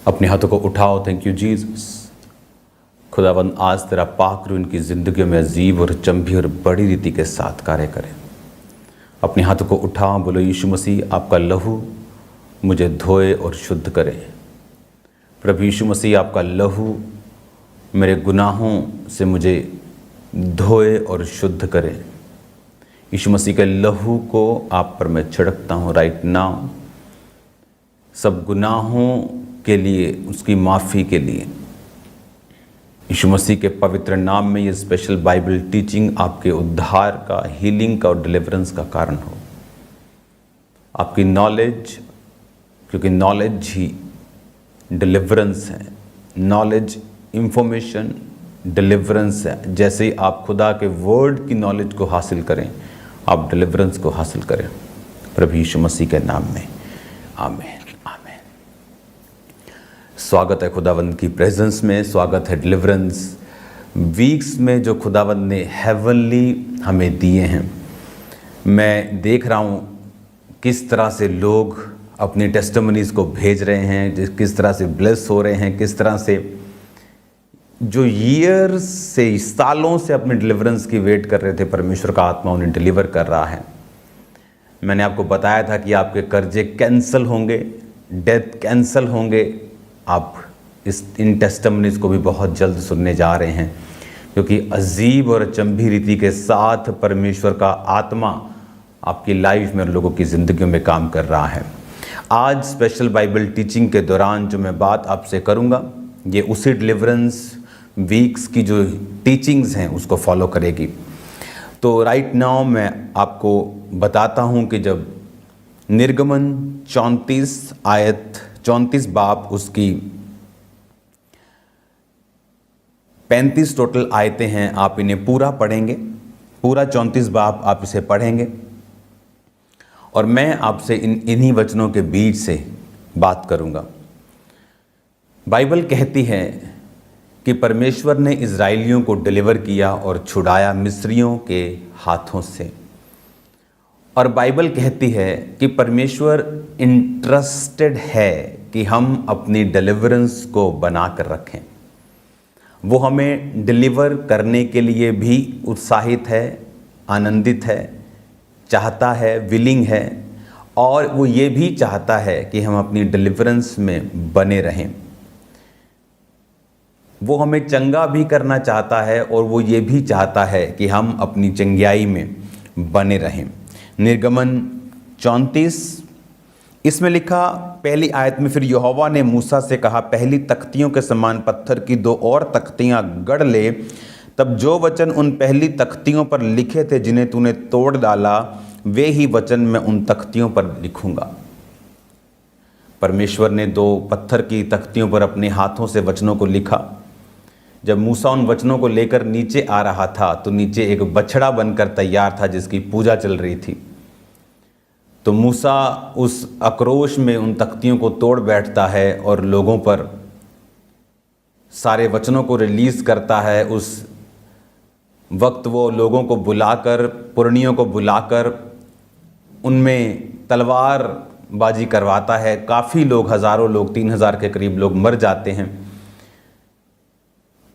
अपने हाथों को उठाओ। Thank you Jesus. खुदावंद आज तेरा पाक रूह इनकी ज़िंदगी में अजीब और चंबी और बड़ी रीति के साथ कार्य करें। अपने हाथों को उठाओ, बोलो यीशु मसीह आपका लहू मुझे धोए और शुद्ध करे। प्रभु यीशु मसीह आपका लहू मेरे गुनाहों से मुझे धोए और शुद्ध करे। यीशु मसीह के लहू को आप पर मैं छिड़कता हूँ राइट नाउ, सब गुनाहों के लिए, उसकी माफ़ी के लिए। यीशु मसीह के पवित्र नाम में ये स्पेशल बाइबल टीचिंग आपके उद्धार का, हीलिंग का और डिलीवरेंस का कारण हो। आपकी नॉलेज, क्योंकि नॉलेज ही डिलीवरेंस है, नॉलेज इंफॉर्मेशन डिलीवरेंस है। जैसे ही आप खुदा के वर्ड की नॉलेज को हासिल करें, आप डिलीवरेंस को हासिल करें प्रभु यीशु मसीह के नाम में। आमीन आमीन। स्वागत है खुदावंद की प्रेजेंस में, स्वागत है डिलीवरेंस वीक्स में जो खुदावंद ने हेवनली हमें दिए हैं। मैं देख रहा हूँ किस तरह से लोग अपनी टेस्टिमनीज़ को भेज रहे हैं, किस तरह से ब्लेस हो रहे हैं, किस तरह से जो ईयर्स से, सालों से अपने डिलीवरेंस की वेट कर रहे थे, परमेश्वर का आत्मा उन्हें डिलीवर कर रहा है। मैंने आपको बताया था कि आपके कर्जे कैंसिल होंगे, डेथ कैंसिल होंगे। आप इन टेस्टिमनीज़ को भी बहुत जल्द सुनने जा रहे हैं, क्योंकि अजीब और अचंभी रीति के साथ परमेश्वर का आत्मा आपकी लाइफ में, लोगों की ज़िंदगियों में काम कर रहा है। आज स्पेशल बाइबल टीचिंग के दौरान जो मैं बात आपसे करूंगा, ये उसी डिलीवरेंस वीक्स की जो टीचिंग्स हैं उसको फॉलो करेगी। तो राइट नाउ मैं आपको बताता हूं कि जब निर्गमन 34 बाब उसकी 35 टोटल आयतें हैं, आप इन्हें पूरा पढ़ेंगे, पूरा 34 बाब आप इसे पढ़ेंगे और मैं आपसे इन्हीं वचनों के बीच से बात करूंगा। बाइबल कहती है कि परमेश्वर ने इज़राइलियों को डिलीवर किया और छुड़ाया मिस्रियों के हाथों से। और बाइबल कहती है कि परमेश्वर इंटरेस्टेड है कि हम अपनी डिलीवरेंस को बना कर रखें। वो हमें डिलीवर करने के लिए भी उत्साहित है, आनंदित है, चाहता है, विलिंग है, और वो ये भी चाहता है कि हम अपनी डिलीवरेंस में बने रहें। वो हमें चंगा भी करना चाहता है और वो ये भी चाहता है कि हम अपनी चंगाई में बने रहें। निर्गमन 34 इसमें लिखा, पहली आयत में, फिर यहोवा ने मूसा से कहा, पहली तख्तियों के समान पत्थर की 2 और तख्तियां गढ़ ले। तब जो वचन उन पहली तख्तियों पर लिखे थे जिन्हें तूने तोड़ डाला, वे ही वचन मैं उन तख्तियों पर लिखूंगा। परमेश्वर ने 2 पत्थर की तख्तियों पर अपने हाथों से वचनों को लिखा। जब मूसा उन वचनों को लेकर नीचे आ रहा था तो नीचे एक बछड़ा बनकर तैयार था जिसकी पूजा चल रही थी। तो मूसा उस आक्रोश में उन तख्तियों को तोड़ बैठता है और लोगों पर सारे वचनों को रिलीज़ करता है। उस वक्त वो लोगों को बुलाकर, पुरनियों को बुलाकर उनमें तलवारबाजी करवाता है। काफ़ी लोग, हज़ारों लोग, 3000 के करीब लोग मर जाते हैं।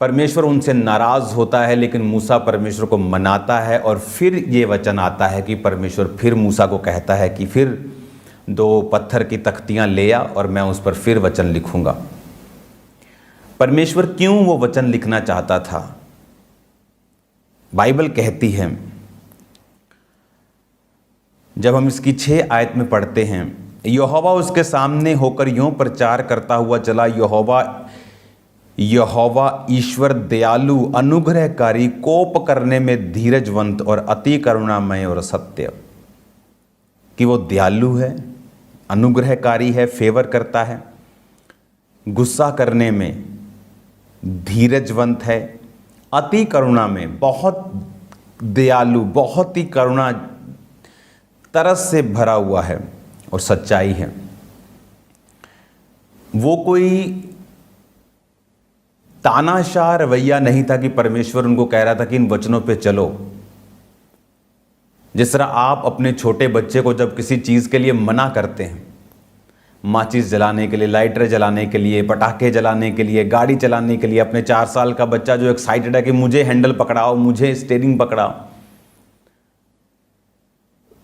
परमेश्वर उनसे नाराज़ होता है, लेकिन मूसा परमेश्वर को मनाता है। और फिर ये वचन आता है कि परमेश्वर फिर मूसा को कहता है कि फिर 2 पत्थर की तख्तियां ले आ और मैं उस पर फिर वचन लिखूंगा। परमेश्वर क्यों वो वचन लिखना चाहता था? बाइबल कहती है, जब हम इसकी 6 आयत में पढ़ते हैं, यहोवा उसके सामने होकर यूं प्रचार करता हुआ चला, यहोवा ईश्वर दयालु, अनुग्रहकारी, कोप करने में धीरजवंत और अति करुणामय और सत्य। कि वो दयालु है, अनुग्रहकारी है, फेवर करता है, गुस्सा करने में धीरजवंत है, अति करुणा में बहुत दयालु, बहुत ही करुणा, तरस से भरा हुआ है और सच्चाई है। वो कोई तानाशाह रवैया नहीं था कि परमेश्वर उनको कह रहा था कि इन वचनों पे चलो। जिस तरह आप अपने छोटे बच्चे को जब किसी चीज़ के लिए मना करते हैं, माचिस जलाने के लिए, लाइटर जलाने के लिए, पटाखे जलाने के लिए, गाड़ी चलाने के लिए। अपने 4 साल का बच्चा जो एक्साइटेड है कि मुझे हैंडल पकड़ाओ, मुझे स्टीयरिंग पकड़ाओ,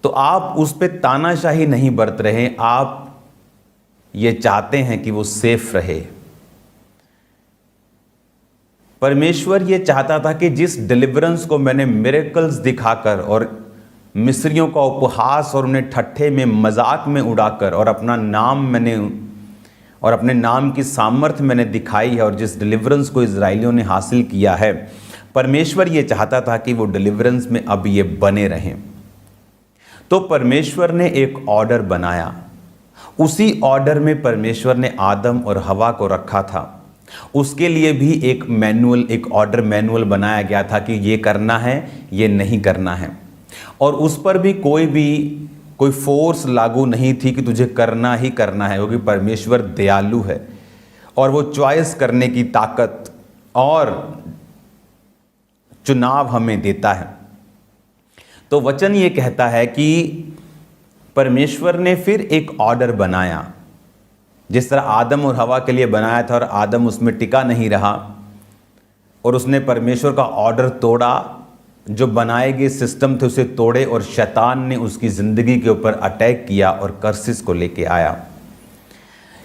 तो आप उस पर तानाशाही नहीं बरत रहे, आप ये चाहते हैं कि वो सेफ रहे। परमेश्वर ये चाहता था कि जिस डिलीवरेंस को मैंने मिरेकल्स दिखाकर और मिस्रियों का उपहास और उन्हें ठट्ठे में, मजाक में उड़ाकर और अपने नाम की सामर्थ्य मैंने दिखाई है, और जिस डिलीवरेंस को इजराइलियों ने हासिल किया है, परमेश्वर ये चाहता था कि वो डिलीवरेंस में अब ये बने रहें। तो परमेश्वर ने एक ऑर्डर बनाया। उसी ऑर्डर में परमेश्वर ने आदम और हवा को रखा था। उसके लिए भी एक मैनुअल, एक ऑर्डर मैनुअल बनाया गया था कि ये करना है, ये नहीं करना है। और उस पर भी कोई फोर्स लागू नहीं थी कि तुझे करना ही करना है, क्योंकि परमेश्वर दयालु है और वो चॉइस करने की ताकत और चुनाव हमें देता है। तो वचन ये कहता है कि परमेश्वर ने फिर एक ऑर्डर बनाया, जिस तरह आदम और हवा के लिए बनाया था और आदम उसमें टिका नहीं रहा और उसने परमेश्वर का ऑर्डर तोड़ा, जो बनाए गए सिस्टम थे उसे तोड़े, और शैतान ने उसकी ज़िंदगी के ऊपर अटैक किया और कर्सिस को लेके आया।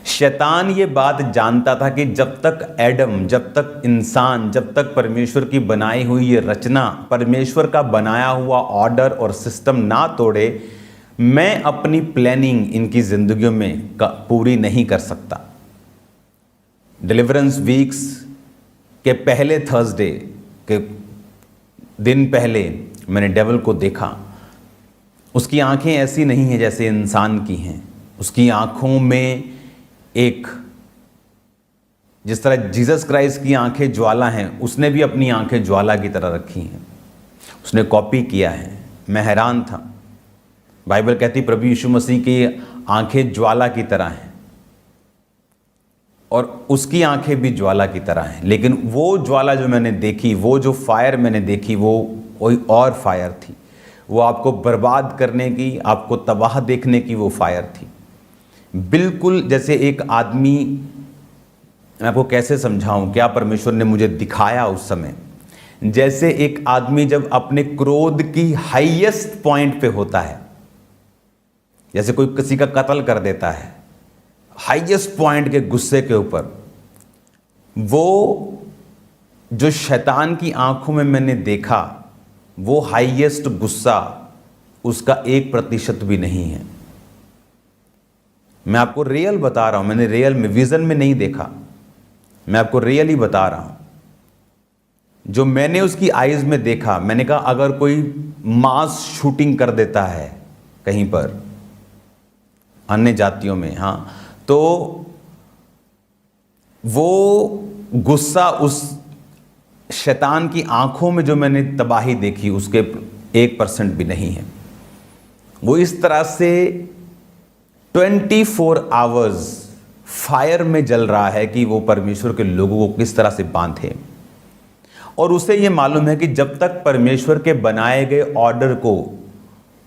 शैतान ये बात जानता था कि जब तक एडम, जब तक इंसान, जब तक परमेश्वर की बनाई हुई ये रचना, परमेश्वर का बनाया हुआ ऑर्डर और सिस्टम ना तोड़े, मैं अपनी प्लानिंग इनकी ज़िंदगियों में पूरी नहीं कर सकता। डिलीवरेंस वीक्स के पहले थर्सडे के दिन पहले मैंने डेविल को देखा। उसकी आंखें ऐसी नहीं हैं जैसे इंसान की हैं। उसकी आंखों में एक, जिस तरह जीसस क्राइस्ट की आंखें ज्वाला हैं, उसने भी अपनी आंखें ज्वाला की तरह रखी हैं। उसने कॉपी किया है। मैं हैरान था। बाइबल कहती प्रभु यीशु मसीह की आंखें ज्वाला की तरह हैं और उसकी आंखें भी ज्वाला की तरह हैं, लेकिन वो ज्वाला जो मैंने देखी, वो जो फायर मैंने देखी, वो कोई और फायर थी। वो आपको बर्बाद करने की, आपको तबाह देखने की वो फायर थी। बिल्कुल जैसे एक आदमी, मैं आपको कैसे समझाऊं, क्या परमेश्वर ने मुझे दिखाया उस समय, जैसे एक आदमी जब अपने क्रोध की हाईएस्ट पॉइंट पे होता है, जैसे कोई किसी का कत्ल कर देता है, हाईएस्ट पॉइंट के गुस्से के ऊपर, वो जो शैतान की आंखों में मैंने देखा, वो हाईएस्ट गुस्सा उसका 1% भी नहीं है। मैं आपको रियल बता रहा हूं, मैंने रियल में, विजन में नहीं देखा, मैं आपको रियल ही बता रहा हूं। जो मैंने उसकी आईज में देखा, मैंने कहा अगर कोई मास शूटिंग कर देता है कहीं पर अन्य जातियों में, हाँ, तो वो गुस्सा उस शैतान की आंखों में जो मैंने तबाही देखी, उसके 1% भी नहीं है। वो इस तरह से 24 आवर्स फायर में जल रहा है कि वो परमेश्वर के लोगों को किस तरह से बांधे। और उसे ये मालूम है कि जब तक परमेश्वर के बनाए गए ऑर्डर को,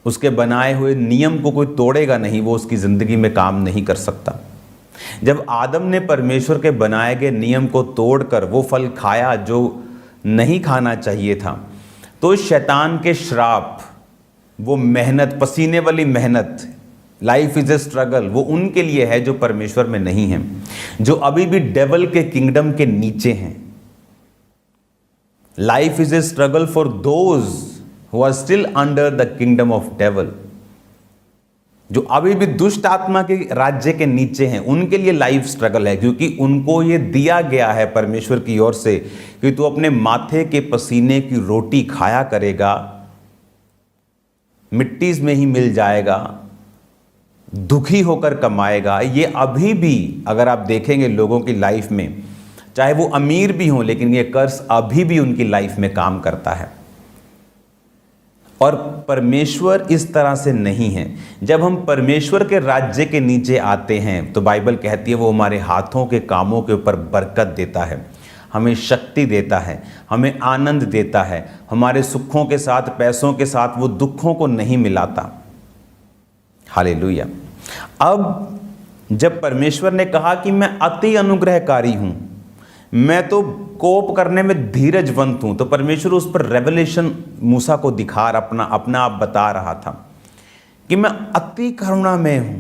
उसके बनाए हुए नियम को कोई तोड़ेगा नहीं, वो उसकी ज़िंदगी में काम नहीं कर सकता। जब आदम ने परमेश्वर के बनाए गए नियम को तोड़कर वो फल खाया जो नहीं खाना चाहिए था, तो शैतान के श्राप, वो मेहनत, पसीने वाली मेहनत, लाइफ इज ए स्ट्रगल, वो उनके लिए है जो परमेश्वर में नहीं है, जो अभी भी डेविल के किंगडम के नीचे हैं। Life is a struggle for those who are still under the kingdom of devil, जो अभी भी दुष्ट आत्मा के राज्य के नीचे हैं, उनके लिए लाइफ स्ट्रगल है, क्योंकि उनको ये दिया गया है परमेश्वर की ओर से कि तू अपने माथे के पसीने की रोटी खाया करेगा, मिट्टी में ही मिल जाएगा, दुखी होकर कमाएगा। ये अभी भी अगर आप देखेंगे लोगों की लाइफ में, चाहे वो अमीर भी हों, लेकिन ये कर्ज अभी भी उनकी लाइफ में काम करता है। और परमेश्वर इस तरह से नहीं है। जब हम परमेश्वर के राज्य के नीचे आते हैं तो बाइबल कहती है वो हमारे हाथों के कामों के ऊपर बरकत देता है, हमें शक्ति देता है, हमें आनंद देता है, हमारे सुखों के साथ, पैसों के साथ वो दुखों को नहीं मिलाता। हालेलुया। अब जब परमेश्वर ने कहा कि मैं अति अनुग्रहकारी हूं, मैं तो कोप करने में धीरजवंत हूं, तो परमेश्वर उस पर रेवलेशन मूसा को दिखा अपना आप बता रहा था कि मैं अति करुणा में हूं।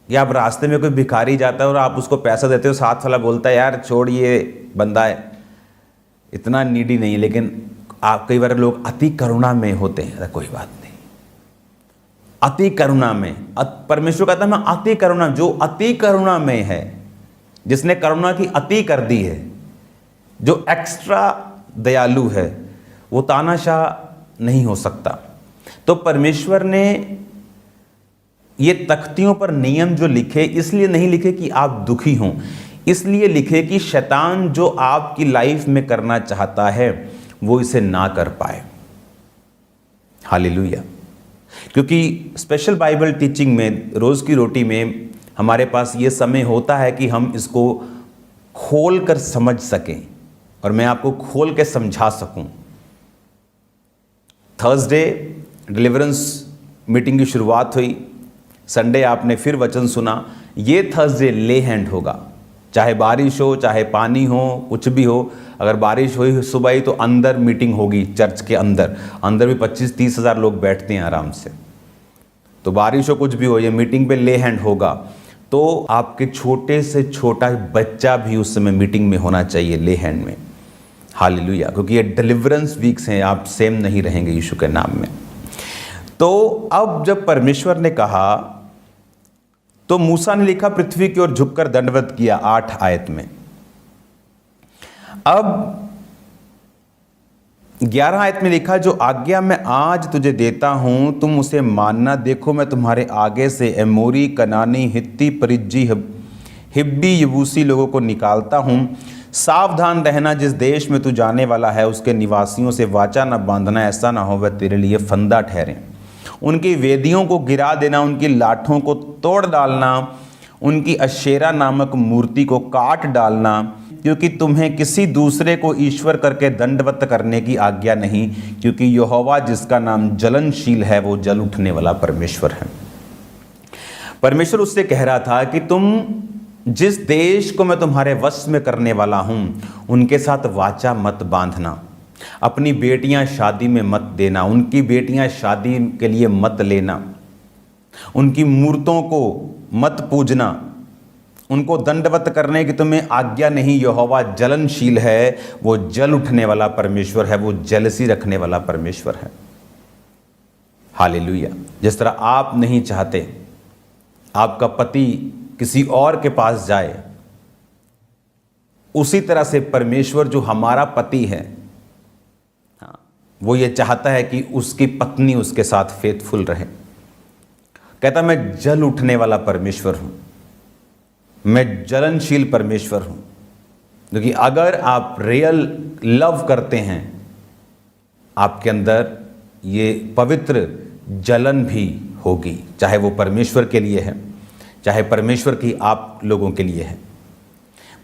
या आप रास्ते में कोई भिखारी जाता है और आप उसको पैसा देते हो, साथ वाला बोलता है यार छोड़ ये बंदा है, इतना नीडी नहीं है, लेकिन आप कई बार लोग अति करुणा में होते हैं, कोई बात नहीं, अति करुणा में परमेश्वर कहता है मैं अति करुणा, जो अति करुणा में है, जिसने करुणा की अति कर दी है, जो एक्स्ट्रा दयालु है, वो तानाशाह नहीं हो सकता। तो परमेश्वर ने ये तख्तियों पर नियम जो लिखे, इसलिए नहीं लिखे कि आप दुखी हों, इसलिए लिखे कि शैतान जो आपकी लाइफ में करना चाहता है वो इसे ना कर पाए। हालेलुया। क्योंकि स्पेशल बाइबल टीचिंग में, रोज की रोटी में हमारे पास ये समय होता है कि हम इसको खोल कर समझ सकें और मैं आपको खोल के समझा सकूं। थर्सडे डिलीवरेंस मीटिंग की शुरुआत हुई, संडे आपने फिर वचन सुना। ये थर्सडे ले हैंड होगा, चाहे बारिश हो, चाहे पानी हो, कुछ भी हो। अगर बारिश हुई सुबह ही तो अंदर मीटिंग होगी, चर्च के अंदर भी 25-30 हज़ार लोग बैठते हैं आराम से। तो बारिश हो, कुछ भी हो, ये मीटिंग पे ले हैंड होगा। तो आपके छोटे से छोटा बच्चा भी उस समय मीटिंग में होना चाहिए, ले हैंड में। हालेलुया। क्योंकि ये डिलीवरेंस वीक्स हैं, आप सेम नहीं रहेंगे यीशु के नाम में। तो अब जब परमेश्वर ने कहा तो मूसा ने लिखा, पृथ्वी की ओर झुककर दंडवत किया, 8 आयत में। अब 11 आयत में लिखा, जो आज्ञा मैं आज तुझे देता हूं तुम उसे मानना। देखो मैं तुम्हारे आगे से एमोरी, कनानी, हित्ती, परिज्जी, हिब्बी, यबूसी लोगों को निकालता हूं। सावधान रहना, जिस देश में तू जाने वाला है उसके निवासियों से वाचा न बांधना, ऐसा ना हो वह तेरे लिए फंदा ठहरे। उनकी वेदियों को गिरा देना, उनकी लाठों को तोड़ डालना, उनकी अशेरा नामक मूर्ति को काट डालना, क्योंकि तुम्हें किसी दूसरे को ईश्वर करके दंडवत करने की आज्ञा नहीं, क्योंकि यहोवा जिसका नाम जलनशील है वो जल उठने वाला परमेश्वर है। परमेश्वर उससे कह रहा था कि तुम जिस देश को मैं तुम्हारे वश में करने वाला हूं उनके साथ वाचा मत बांधना, अपनी बेटियां शादी में मत देना, उनकी बेटियां शादी के लिए मत लेना, उनकी मूर्तों को मत पूजना, उनको दंडवत करने की तुम्हें आज्ञा नहीं। यहोवा जलनशील है, वो जल उठने वाला परमेश्वर है, वो जेलसी रखने वाला परमेश्वर है। हालेलुया। जिस तरह आप नहीं चाहते आपका पति किसी और के पास जाए, उसी तरह से परमेश्वर जो हमारा पति है वो ये चाहता है कि उसकी पत्नी उसके साथ फेथफुल रहे। कहता मैं जल उठने वाला परमेश्वर हूं, मैं जलनशील परमेश्वर हूं। क्योंकि अगर आप रियल लव करते हैं, आपके अंदर ये पवित्र जलन भी होगी, चाहे वो परमेश्वर के लिए है, चाहे परमेश्वर की आप लोगों के लिए है।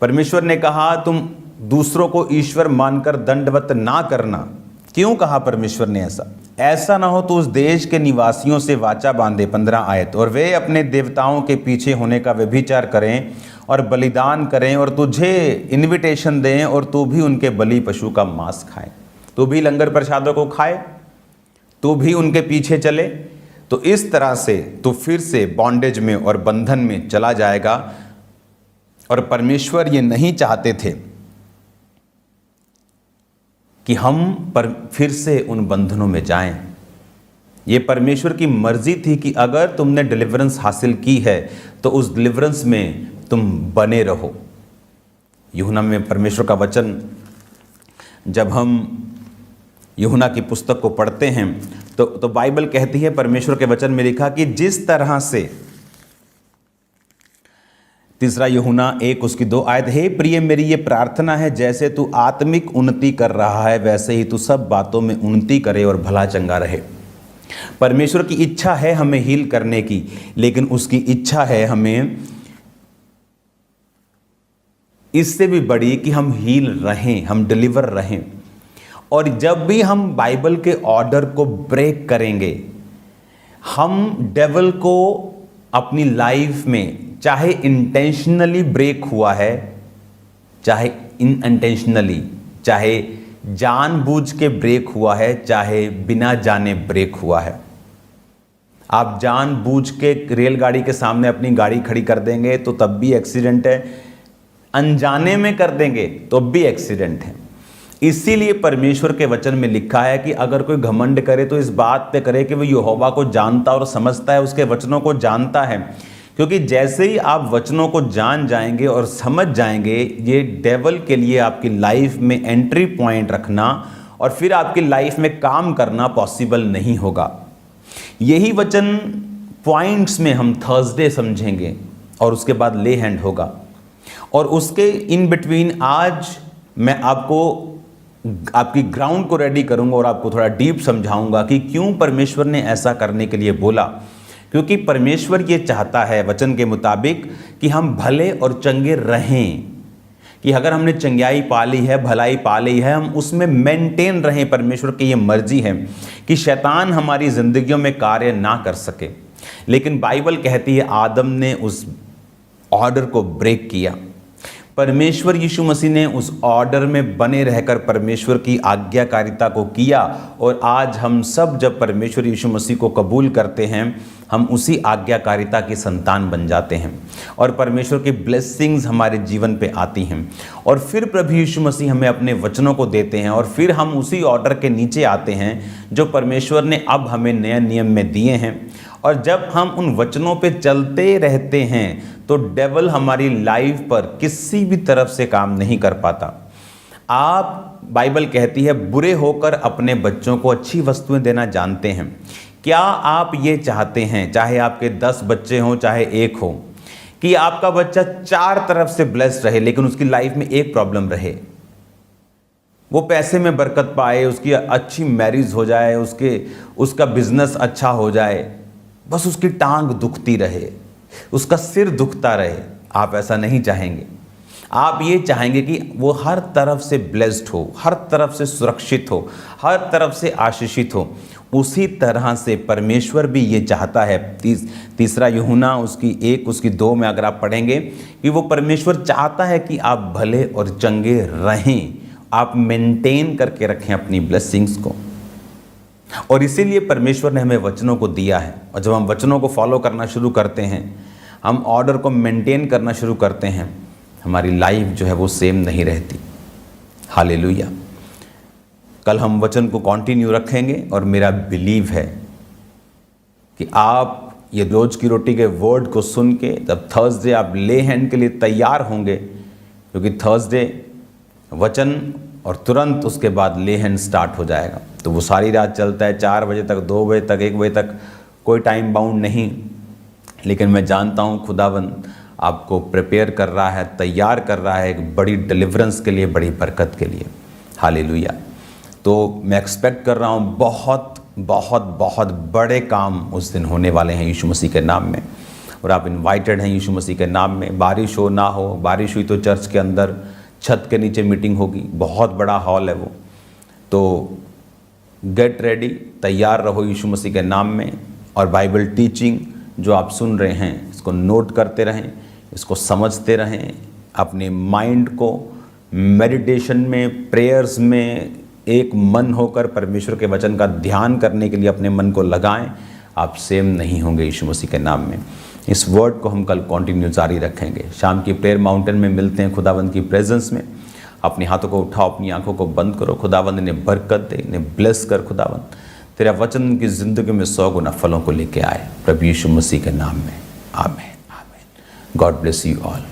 परमेश्वर ने कहा तुम दूसरों को ईश्वर मानकर दंडवत ना करना। क्यों कहा परमेश्वर ने ऐसा ना हो तो उस देश के निवासियों से वाचा बांधे, 15 आयत, और वे अपने देवताओं के पीछे होने का व्यभिचार करें और बलिदान करें और तुझे इनविटेशन दें और तू भी उनके बलि पशु का मांस खाए, तू भी लंगर प्रसादों को खाए, तू भी उनके पीछे चले। तो इस तरह से तू फिर से बॉन्डेज में और बंधन में चला जाएगा। और परमेश्वर ये नहीं चाहते थे कि हम पर फिर से उन बंधनों में जाएं। ये परमेश्वर की मर्जी थी कि अगर तुमने डिलीवरेंस हासिल की है तो उस डिलीवरेंस में तुम बने रहो। यूहन्ना में परमेश्वर का वचन, जब हम यूहन्ना की पुस्तक को पढ़ते हैं तो बाइबल कहती है, परमेश्वर के वचन में लिखा कि जिस तरह से, 3 यूहन्ना 1 उसकी 2 आयत, हे प्रिय मेरी ये प्रार्थना है जैसे तू आत्मिक उन्नति कर रहा है वैसे ही तू सब बातों में उन्नति करे और भला चंगा रहे। परमेश्वर की इच्छा है हमें हील करने की, लेकिन उसकी इच्छा है हमें इससे भी बड़ी कि हम हील रहें, हम डिलीवर रहें। और जब भी हम बाइबल के ऑर्डर को ब्रेक करेंगे, हम डेविल को अपनी लाइफ में चाहे इंटेंशनली ब्रेक हुआ है, चाहे इनइंटेंशनली, चाहे जानबूझ के ब्रेक हुआ है, चाहे बिना जाने ब्रेक हुआ है। आप जानबूझ के रेलगाड़ी के सामने अपनी गाड़ी खड़ी कर देंगे तो तब भी एक्सीडेंट है, अनजाने में कर देंगे तो भी एक्सीडेंट है। इसीलिए परमेश्वर के वचन में लिखा है कि अगर कोई घमंड करे तो इस बात पे करे कि वो यहोवा को जानता और समझता है, उसके वचनों को जानता है। क्योंकि जैसे ही आप वचनों को जान जाएंगे और समझ जाएंगे, ये डेविल के लिए आपकी लाइफ में एंट्री पॉइंट रखना और फिर आपकी लाइफ में काम करना पॉसिबल नहीं होगा। यही वचन पॉइंट्स में हम थर्सडे समझेंगे और उसके बाद ले हैंड होगा। और उसके इन बिटवीन आज मैं आपको आपकी ग्राउंड को रेडी करूंगा और आपको थोड़ा डीप समझाऊंगा कि क्यों परमेश्वर ने ऐसा करने के लिए बोला। क्योंकि परमेश्वर ये चाहता है वचन के मुताबिक कि हम भले और चंगे रहें, कि अगर हमने चंगाई पा ली है, भलाई पा ली है, हम उसमें मेंटेन रहें। परमेश्वर की ये मर्जी है कि शैतान हमारी ज़िंदगियों में कार्य ना कर सके। लेकिन बाइबल कहती है आदम ने उस ऑर्डर को ब्रेक किया। परमेश्वर यीशु मसीह ने उस ऑर्डर में बने रहकर परमेश्वर की आज्ञाकारिता को किया और आज हम सब जब परमेश्वर यीशु मसीह को कबूल करते हैं, हम उसी आज्ञाकारिता की संतान बन जाते हैं और परमेश्वर की ब्लेसिंग्स हमारे जीवन पे आती हैं। और फिर प्रभु यीशु मसीह हमें अपने वचनों को देते हैं और फिर हम उसी ऑर्डर के नीचे आते हैं जो परमेश्वर ने अब हमें नए नियम में दिए हैं। और जब हम उन वचनों पे चलते रहते हैं तो डेविल हमारी लाइफ पर किसी भी तरफ से काम नहीं कर पाता। आप, बाइबल कहती है, बुरे होकर अपने बच्चों को अच्छी वस्तुएं देना जानते हैं। क्या आप ये चाहते हैं, चाहे आपके 10 बच्चे हों चाहे 1 हो, कि आपका बच्चा 4 तरफ से ब्लेस्ड रहे लेकिन उसकी लाइफ में एक प्रॉब्लम रहे? वो पैसे में बरकत पाए, उसकी अच्छी मैरिज हो जाए, उसका बिजनेस अच्छा हो जाए, बस उसकी टांग दुखती रहे, उसका सिर दुखता रहे। आप ऐसा नहीं चाहेंगे। आप ये चाहेंगे कि वो हर तरफ से ब्लेस्ड हो, हर तरफ से सुरक्षित हो, हर तरफ से आशीषित हो। उसी तरह से परमेश्वर भी ये चाहता है। तीसरा यूहन्ना उसकी 1 उसकी 2 में अगर आप पढ़ेंगे कि वो परमेश्वर चाहता है कि आप भले और चंगे रहें, आप मेंटेन करके रखें अपनी ब्लेसिंग्स को। और इसीलिए परमेश्वर ने हमें वचनों को दिया है। और जब हम वचनों को फॉलो करना शुरू करते हैं, हम ऑर्डर को मेंटेन करना शुरू करते हैं, हमारी लाइफ जो है वो सेम नहीं रहती। हालेलुया। कल हम वचन को कंटिन्यू रखेंगे और मेरा बिलीव है कि आप ये रोज की रोटी के वर्ड को सुन के जब थर्सडे आप ले हैंड के लिए तैयार होंगे, क्योंकि थर्सडे वचन और तुरंत उसके बाद ले हैंड स्टार्ट हो जाएगा। तो वो सारी रात चलता है, 4 बजे तक, 2 बजे तक, 1 बजे तक, कोई टाइम बाउंड नहीं। लेकिन मैं जानता हूँ खुदावंद आपको प्रिपेयर कर रहा है, तैयार कर रहा है एक बड़ी डिलीवरेंस के लिए, बड़ी बरकत के लिए। हालेलुया। तो मैं एक्सपेक्ट कर रहा हूँ बहुत बहुत बहुत बड़े काम उस दिन होने वाले हैं यीशु मसीह के नाम में। और आप इनवाइटेड हैं यीशु मसीह के नाम में। बारिश हो ना हो, बारिश हुई तो चर्च के अंदर छत के नीचे मीटिंग होगी, बहुत बड़ा हॉल है वो। तो गेट रेडी, तैयार रहो यीशु मसीह के नाम में। और बाइबल टीचिंग जो आप सुन रहे हैं, इसको नोट करते रहें, इसको समझते रहें, अपने माइंड को मेडिटेशन में, प्रेयर्स में एक मन होकर परमेश्वर के वचन का ध्यान करने के लिए अपने मन को लगाएं। आप सेम नहीं होंगे यीशु मसीह के नाम में। इस वर्ड को हम कल कंटिन्यू जारी रखेंगे। शाम की प्रेयर माउंटेन में मिलते हैं खुदावंद की प्रेजेंस में। अपने हाथों को उठाओ, अपनी आंखों को बंद करो। खुदावंद ने बरकत दे, इन्हें ब्लेस कर। खुदावंद तेरा वचन की ज़िंदगी में 100 गुना फलों को लेके आए, प्रभु यीशु मसीह के नाम में। आमीन, आमीन। God bless you all.